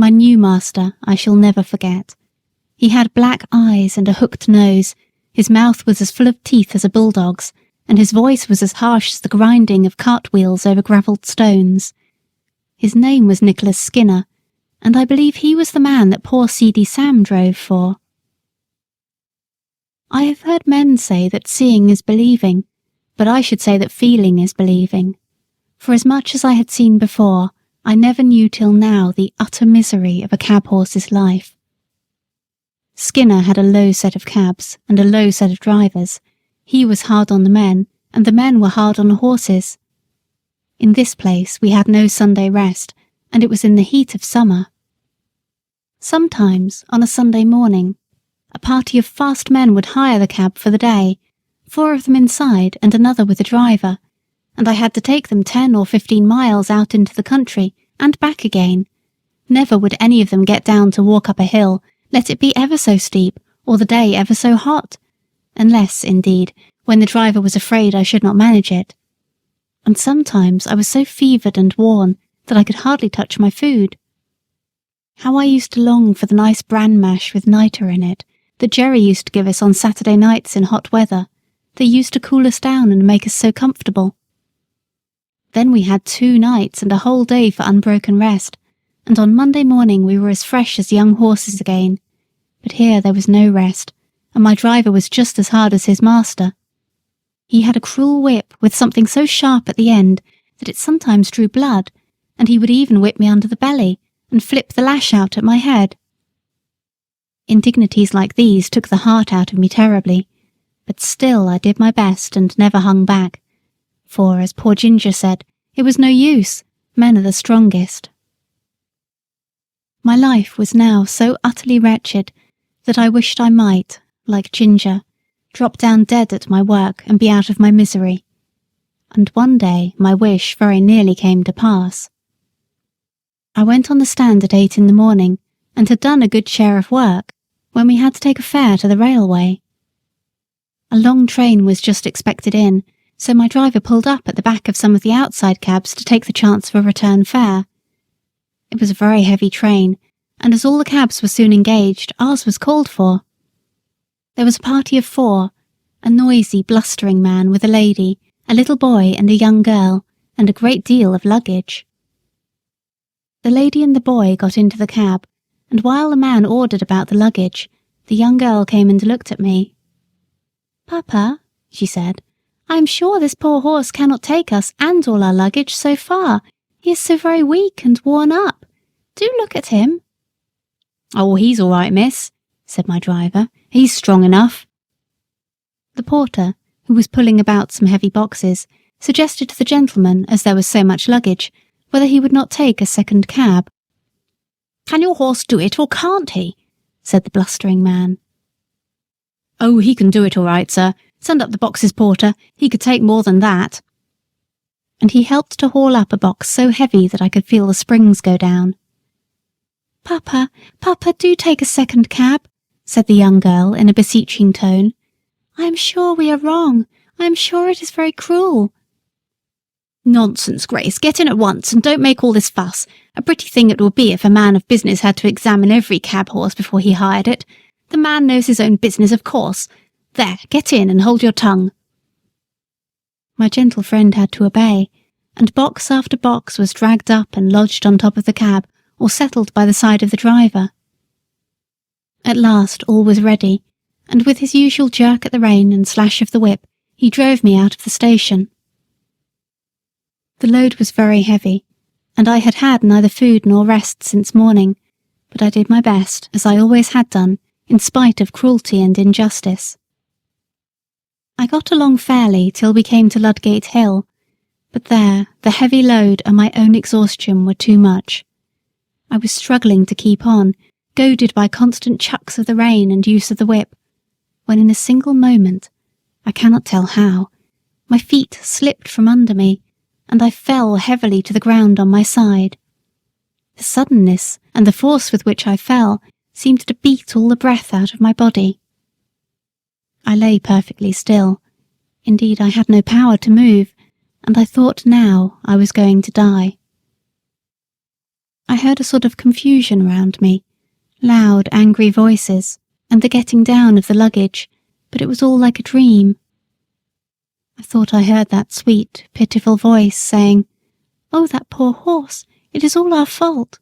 My new master I shall never forget. He had black eyes and a hooked nose, his mouth was as full of teeth as a bulldog's, and his voice was as harsh as the grinding of cartwheels over gravelled stones. His name was Nicholas Skinner, and I believe he was the man that poor Seedy Sam drove for. I have heard men say that seeing is believing, but I should say that feeling is believing. For as much as I had seen before, I never knew till now the utter misery of a cab horse's life. Skinner had a low set of cabs and a low set of drivers. He was hard on the men, and the men were hard on the horses. In this place we had no Sunday rest, and it was in the heat of summer. Sometimes, on a Sunday morning, a party of fast men would hire the cab for the day, 4 of them inside and another with the driver, and I had to take them 10 or 15 miles out into the country and back again. Never would any of them get down to walk up a hill, let it be ever so steep, or the day ever so hot, unless, indeed, when the driver was afraid I should not manage it. And sometimes I was so fevered and worn that I could hardly touch my food. How I used to long for the nice bran mash with nitre in it that Jerry used to give us on Saturday nights in hot weather, that used to cool us down and make us so comfortable. Then we had 2 nights and a whole day for unbroken rest, and on Monday morning we were as fresh as young horses again. But here there was no rest, and my driver was just as hard as his master. He had a cruel whip with something so sharp at the end that it sometimes drew blood, and he would even whip me under the belly and flip the lash out at my head. Indignities like these took the heart out of me terribly, but still I did my best and never hung back, for, as poor Ginger said, it was no use, men are the strongest. My life was now so utterly wretched that I wished I might, like Ginger, drop down dead at my work and be out of my misery. And one day my wish very nearly came to pass. I went on the stand at 8 in the morning and had done a good share of work when we had to take a fare to the railway. A long train was just expected in, so my driver pulled up at the back of some of the outside cabs to take the chance of a return fare. It was a very heavy train, and as all the cabs were soon engaged, ours was called for. There was a party of 4, a noisy, blustering man with a lady, a little boy and a young girl, and a great deal of luggage. The lady and the boy got into the cab, and while the man ordered about the luggage, the young girl came and looked at me. "Papa," she said, "I am sure this poor horse cannot take us and all our luggage so far. He is so very weak and worn up. Do look at him." "Oh, he's all right, miss," said my driver. "He's strong enough." The porter, who was pulling about some heavy boxes, suggested to the gentleman, as there was so much luggage, whether he would not take a second cab. "Can your horse do it, or can't he?" said the blustering man. "Oh, he can do it all right, sir. Send up the boxes, porter. He could take more than that." And he helped to haul up a box so heavy that I could feel the springs go down. "Papa, Papa, do take a second cab," said the young girl in a beseeching tone. "I am sure we are wrong. I am sure it is very cruel." "Nonsense, Grace. Get in at once, and don't make all this fuss. A pretty thing it would be if a man of business had to examine every cab horse before he hired it. The man knows his own business, of course. There, get in and hold your tongue." My gentle friend had to obey, and box after box was dragged up and lodged on top of the cab, or settled by the side of the driver. At last all was ready, and with his usual jerk at the rein and slash of the whip, he drove me out of the station. The load was very heavy, and I had had neither food nor rest since morning, but I did my best, as I always had done, in spite of cruelty and injustice. I got along fairly till we came to Ludgate Hill, but there the heavy load and my own exhaustion were too much. I was struggling to keep on, goaded by constant chucks of the rein and use of the whip, when in a single moment, I cannot tell how, my feet slipped from under me, and I fell heavily to the ground on my side. The suddenness and the force with which I fell seemed to beat all the breath out of my body. I lay perfectly still. Indeed, I had no power to move, and I thought now I was going to die. I heard a sort of confusion round me, loud, angry voices, and the getting down of the luggage, but it was all like a dream. I thought I heard that sweet, pitiful voice saying, "Oh, that poor horse, it is all our fault."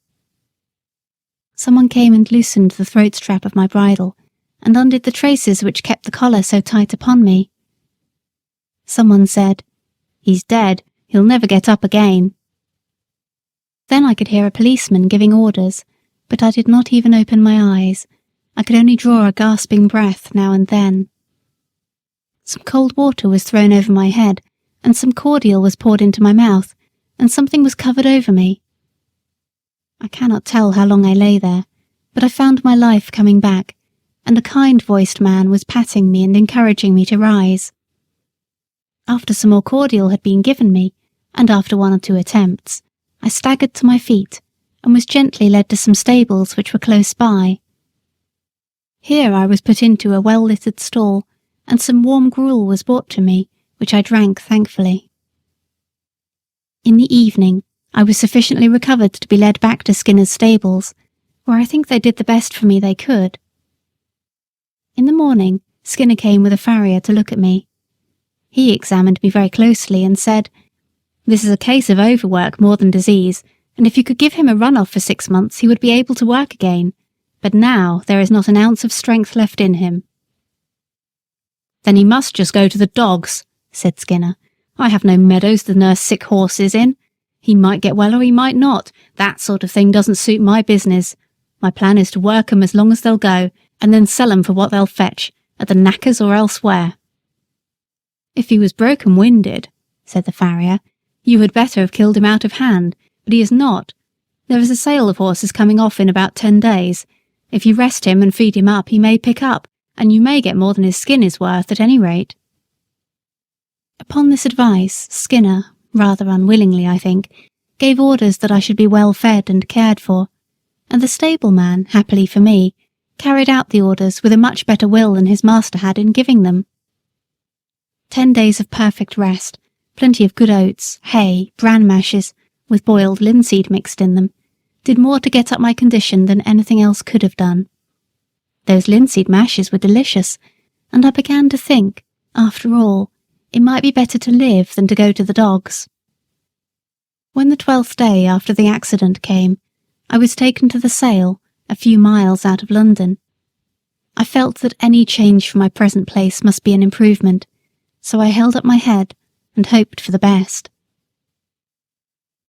Someone came and loosened the throat strap of my bridle, and undid the traces which kept the collar so tight upon me. Someone said, "He's dead, he'll never get up again." Then I could hear a policeman giving orders, but I did not even open my eyes. I could only draw a gasping breath now and then. Some cold water was thrown over my head, and some cordial was poured into my mouth, and something was covered over me. I cannot tell how long I lay there, but I found my life coming back, and a kind-voiced man was patting me and encouraging me to rise. After some more cordial had been given me, and after 1 or 2 attempts, I staggered to my feet and was gently led to some stables which were close by. Here I was put into a well-littered stall, and some warm gruel was brought to me, which I drank thankfully. In the evening, I was sufficiently recovered to be led back to Skinner's stables, where I think they did the best for me they could. In the morning, Skinner came with a farrier to look at me. He examined me very closely and said, "This is a case of overwork more than disease, and if you could give him a run-off for 6 months he would be able to work again, but now there is not an ounce of strength left in him." "Then he must just go to the dogs," said Skinner. "I have no meadows to nurse sick horses in. He might get well or he might not. That sort of thing doesn't suit my business. My plan is to work 'em as long as they'll go, and then sell 'em for what they'll fetch, at the knackers or elsewhere." "If he was broken-winded," said the farrier, "you had better have killed him out of hand, but he is not. There is a sale of horses coming off in about 10 days. If you rest him and feed him up, he may pick up, and you may get more than his skin is worth at any rate." Upon this advice, Skinner, rather unwillingly I think, gave orders that I should be well fed and cared for, and the stableman, happily for me, carried out the orders with a much better will than his master had in giving them. 10 days of perfect rest, plenty of good oats, hay, bran mashes, with boiled linseed mixed in them, did more to get up my condition than anything else could have done. Those linseed mashes were delicious, and I began to think, after all, it might be better to live than to go to the dogs. When the 12th day after the accident came, I was taken to the sale, a few miles out of London. I felt that any change from my present place must be an improvement, so I held up my head and hoped for the best.